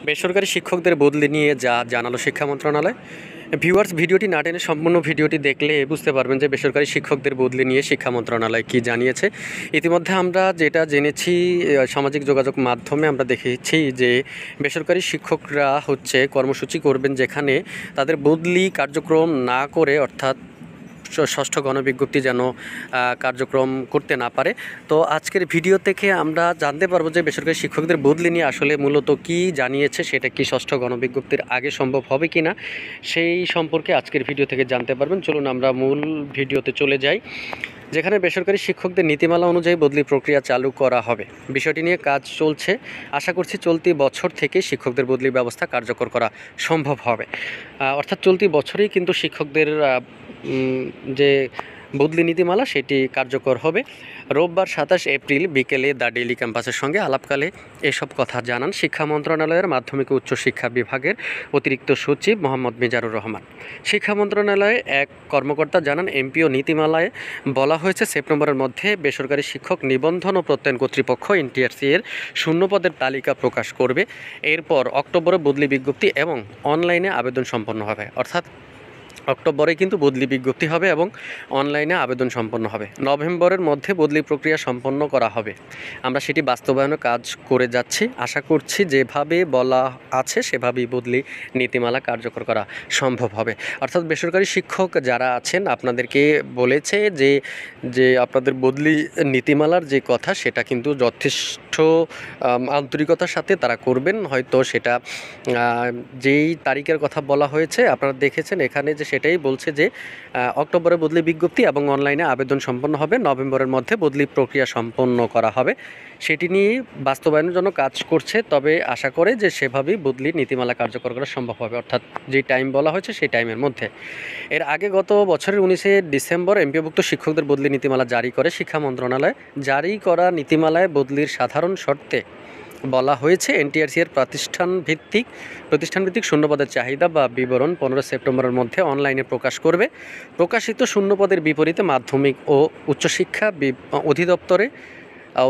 বেসরকারি শিক্ষকদের বদলি নিয়ে যা জানালো শিক্ষা মন্ত্রণালয়। ভিউয়ার্স, ভিডিওটি না টেনে সম্পূর্ণ ভিডিওটি দেখলে বুঝতে পারবেন যে বেসরকারি শিক্ষকদের বদলি নিয়ে শিক্ষা মন্ত্রণালয় কী জানিয়েছে। ইতিমধ্যে আমরা যেটা জেনেছি, সামাজিক যোগাযোগ মাধ্যমে আমরা দেখেছি যে বেসরকারি শিক্ষকরা কর্মসূচি করবেন যেখানে তাদের বদলি কার্যক্রম না করে, অর্থাৎ ষষ্ঠ গণবিজ্ঞপ্তি যেন কার্যক্রম করতে না পারে। তো আজকের ভিডিও থেকে আমরা জানতে পারবো যে বেসরকারি শিক্ষকদের বদলি নিয়ে আসলে মূলত কী জানিয়েছে, সেটা কি ষষ্ঠ গণবিজ্ঞপ্তির আগে সম্ভব হবে কি না সেই সম্পর্কে আজকের ভিডিও থেকে জানতে পারবেন। চলুন আমরা মূল ভিডিওতে চলে যাই, যেখানে বেসরকারি শিক্ষকদের নীতিমালা অনুযায়ী বদলি প্রক্রিয়া চালু করা হবে। বিষয়টি নিয়ে কাজ চলছে। আশা করছি চলতি বছর থেকে শিক্ষকদের বদলি ব্যবস্থা কার্যকর করা সম্ভব হবে। অর্থাৎ চলতি বছরেই কিন্তু শিক্ষকদের যে বদলি নীতিমালা সেটি কার্যকর হবে। রোববার 27 এপ্রিল বিকেলে দ্য ডেইলি ক্যাম্পাসের সঙ্গে আলাপকালে এসব কথা জানান শিক্ষা মন্ত্রণালয়ের মাধ্যমিক ও উচ্চশিক্ষা বিভাগের অতিরিক্ত সচিব মোহাম্মদ মিজানুর রহমান। শিক্ষা মন্ত্রণালয়ে এক কর্মকর্তা জানান, এমপিও নীতিমালায় বলা হয়েছে সেপ্টেম্বরের মধ্যে বেসরকারি শিক্ষক নিবন্ধন ও প্রত্যয়ন কর্তৃপক্ষ এনটিআরসি এর শূন্যপদের তালিকা প্রকাশ করবে। এরপর অক্টোবরে বদলি বিজ্ঞপ্তি এবং অনলাইনে আবেদন সম্পন্ন হবে। অর্থাৎ অক্টোবরে কিন্তু বদলি বিজ্ঞপ্তি হবে এবং অনলাইনে আবেদন সম্পন্ন হবে। নভেম্বরের মধ্যে বদলি প্রক্রিয়া সম্পন্ন করা হবে। আমরা সেটি বাস্তবায়নে কাজ করে যাচ্ছি। আশা করছি যেভাবে বলা আছে সেভাবেই বদলি নীতিমালা কার্যকর করা সম্ভব হবে। অর্থাৎ বেসরকারি শিক্ষক যারা আছেন আপনাদেরকে বলেছে যে আপনাদের বদলি নীতিমালার যে কথা সেটা কিন্তু যথেষ্ট আন্তরিকতার সাথে তারা করবেন। হয়তো সেটা যেই তারিখের কথা বলা হয়েছে আপনারা দেখেছেন এখানে, যে সেটাই বলছে যে অক্টোবরে বদলি বিজ্ঞপ্তি এবং অনলাইনে আবেদন সম্পন্ন হবে, নভেম্বরের মধ্যে বদলি প্রক্রিয়া সম্পন্ন করা হবে। সেটি নিয়ে বাস্তবায়নের জন্য কাজ করছে। তবে আশা করে যে সেভাবেই বদলি নীতিমালা কার্যকর করা সম্ভব হবে, অর্থাৎ যে টাইম বলা হয়েছে সেই টাইমের মধ্যে। এর আগে গত বছরের 19 ডিসেম্বর এমপিওভুক্ত শিক্ষকদের বদলি নীতিমালা জারি করে শিক্ষা মন্ত্রণালয়। জারি করা নীতিমালায় বদলির সাধারণ শর্তে বলা হয়েছে, এনটিআরসি এর প্রতিষ্ঠানভিত্তিক শূন্যপদের চাহিদা বা বিবরণ 15 সেপ্টেম্বরের মধ্যে অনলাইনে প্রকাশ করবে। প্রকাশিত শূন্যপদের বিপরীতে মাধ্যমিক ও উচ্চশিক্ষা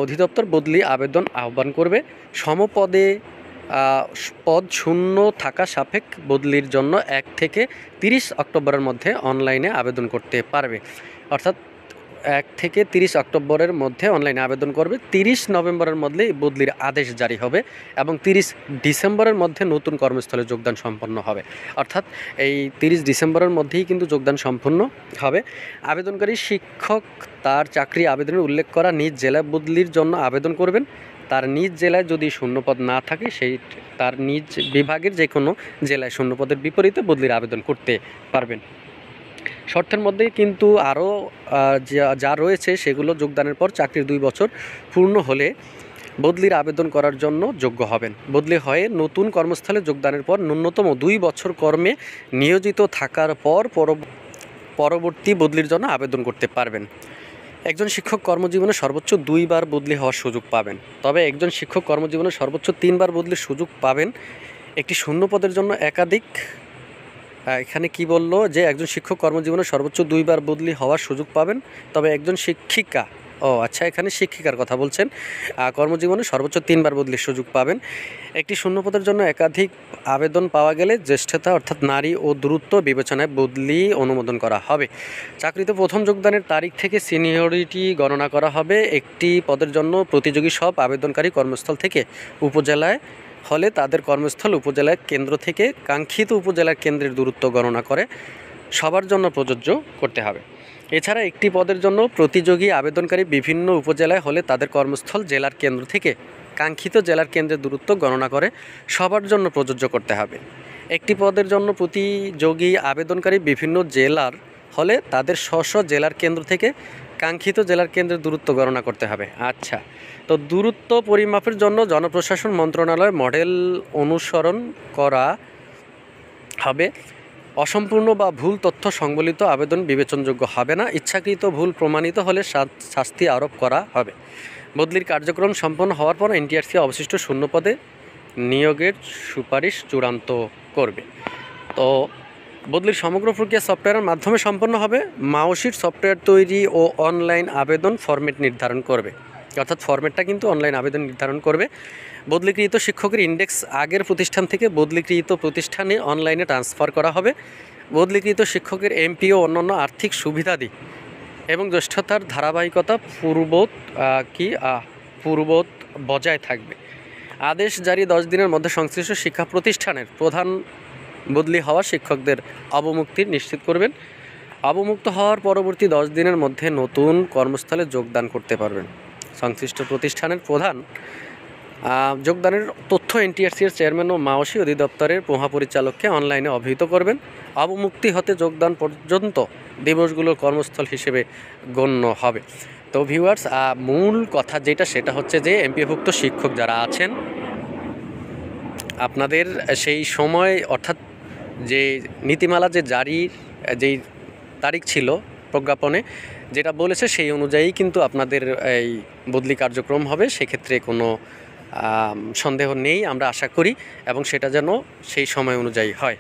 অধিদপ্তর বদলি আবেদন আহ্বান করবে। সমপদে পদ শূন্য থাকা সাপেক্ষ বদলির জন্য 1 থেকে 30 অক্টোবরের মধ্যে অনলাইনে আবেদন করতে পারবে। অর্থাৎ 1 থেকে 30 অক্টোবরের মধ্যে অনলাইনে আবেদন করবে। 30 নভেম্বরের মধ্যে বদলির আদেশ জারি হবে এবং 30 ডিসেম্বরের মধ্যে নতুন কর্মস্থলে যোগদান সম্পন্ন হবে। অর্থাৎ এই 30 ডিসেম্বরের মধ্যেই কিন্তু যোগদান সম্পন্ন হবে। আবেদনকারী শিক্ষক তার চাকরি আবেদনে উল্লেখ করা নিজ জেলায় বদলির জন্য আবেদন করবেন। তার নিজ জেলায় যদি শূন্যপদ না থাকে তার নিজ বিভাগের যে কোনো জেলায় শূন্যপদের বিপরীতে বদলির আবেদন করতে পারবেন। শর্তের মধ্যে কিন্তু আরও যা রয়েছে সেগুলো যোগদানের পর চাকরির 2 বছর পূর্ণ হলে বদলির আবেদন করার জন্য যোগ্য হবেন। বদলি হয়ে নতুন কর্মস্থলে যোগদানের পর ন্যূনতম 2 বছর কর্মে নিয়োজিত থাকার পর পরবর্তী বদলির জন্য আবেদন করতে পারবেন। একজন শিক্ষক কর্মজীবনে সর্বোচ্চ 2 বার বদলি হওয়ার সুযোগ পাবেন। তবে একজন শিক্ষক কর্মজীবনে সর্বোচ্চ 3 বার বদলির সুযোগ পাবেন। একটি শূন্যপদের জন্য এখানে কি বলল, যে একজন শিক্ষক কর্মজীবনে সর্বোচ্চ 2 বার বদলি হওয়ার সুযোগ পাবেন। তবে একজন শিক্ষিকা, এখানে শিক্ষিকার কথা বলছেন, কর্মজীবনে সর্বোচ্চ 3 বার বদলির সুযোগ পাবেন। একটি শূন্যপদের জন্য একাধিক আবেদন পাওয়া গেলে জ্যেষ্ঠতা অর্থাৎ নারী ও দূরত্ব বিবেচনায় বদলি অনুমোদন করা হবে। চাকরিতে প্রথম যোগদানের তারিখ থেকে সিনিয়রিটি গণনা করা হবে। একটি পদের জন্য প্রতিযোগী সব আবেদনকারী কর্মস্থল থেকে উপজেলায় হলে তাদের কর্মস্থল উপজেলার কেন্দ্র থেকে কাঙ্ক্ষিত উপজেলার কেন্দ্রের দূরত্ব গণনা করে সবার জন্য প্রযোজ্য করতে হবে। এছাড়া একটি পদের জন্য প্রতিযোগী আবেদনকারী বিভিন্ন উপজেলায় হলে তাদের কর্মস্থল জেলার কেন্দ্র থেকে কাঙ্ক্ষিত জেলার কেন্দ্রের দূরত্ব গণনা করে সবার জন্য প্রযোজ্য করতে হবে। একটি পদের জন্য প্রতিযোগী আবেদনকারী বিভিন্ন জেলার হলে তাদের স্ব জেলার কেন্দ্র থেকে কাঙ্ক্ষিত জেলার কেন্দ্রের দূরত্ব গণনা করতে হবে। আচ্ছা, তো দূরত্ব পরিমাপের জন্য জনপ্রশাসন মন্ত্রণালয় মডেল অনুসরণ করা হবে। অসম্পূর্ণ বা ভুল তথ্য সংবলিত আবেদন বিবেচনযোগ্য হবে না। ইচ্ছাকৃত ভুল প্রমাণিত হলে শাস্তি আরোপ করা হবে। বদলির কার্যক্রম সম্পন্ন হওয়ার পর এনটিআরসি অবশিষ্ট শূন্যপদে নিয়োগের সুপারিশ চূড়ান্ত করবে। তো বদলির সমগ্র প্রক্রিয়া সফটওয়্যারের মাধ্যমে সম্পন্ন হবে। মাওশিট সফটওয়্যার তৈরি ও অনলাইন আবেদন ফরম্যাট নির্ধারণ করবে। অর্থাৎ ফরম্যাটটা কিন্তু অনলাইন আবেদন নির্ধারণ করবে। বদলিকৃত শিক্ষকের ইন্ডেক্স আগের প্রতিষ্ঠান থেকে বদলিকৃত প্রতিষ্ঠানে অনলাইনে ট্রান্সফার করা হবে। বদলিকৃত শিক্ষকের এমপি ও অন্যান্য আর্থিক সুবিধাদি এবং জ্যেষ্ঠতার ধারাবাহিকতা পূর্বত বজায় থাকবে। আদেশ জারি 10 দিনের মধ্যে সংশ্লিষ্ট শিক্ষা প্রতিষ্ঠানের প্রধান বদলি হওয়া শিক্ষকদের অবমুক্তি নিশ্চিত করবেন। অবমুক্ত হওয়ার পরবর্তী 10 দিনের মধ্যে নতুন কর্মস্থলে যোগদান করতে পারবেন। সংশ্লিষ্ট প্রতিষ্ঠানের প্রধান যোগদানের তথ্য এনটিআরসির চেয়ারম্যান ও মাওসী অধিদপ্তরের মহাপরিচালককে অনলাইনে অবহিত করবেন। অবমুক্তি হতে যোগদান পর্যন্ত দিবসগুলোর কর্মস্থল হিসেবে গণ্য হবে। তো ভিউয়ার্স, মূল কথা যেটা সেটা হচ্ছে যে এমপিওভুক্ত শিক্ষক যারা আছেন আপনাদের সেই সময় অর্থাৎ যে নীতিমালা যে জারির যেই তারিখ ছিল প্রজ্ঞাপনে যেটা বলেছে সেই অনুযায়ী কিন্তু আপনাদের এই বদলি কার্যক্রম হবে। সেক্ষেত্রে কোনো সন্দেহ নেই, আমরা আশা করি এবং সেটা যেন সেই সময় অনুযায়ী হয়।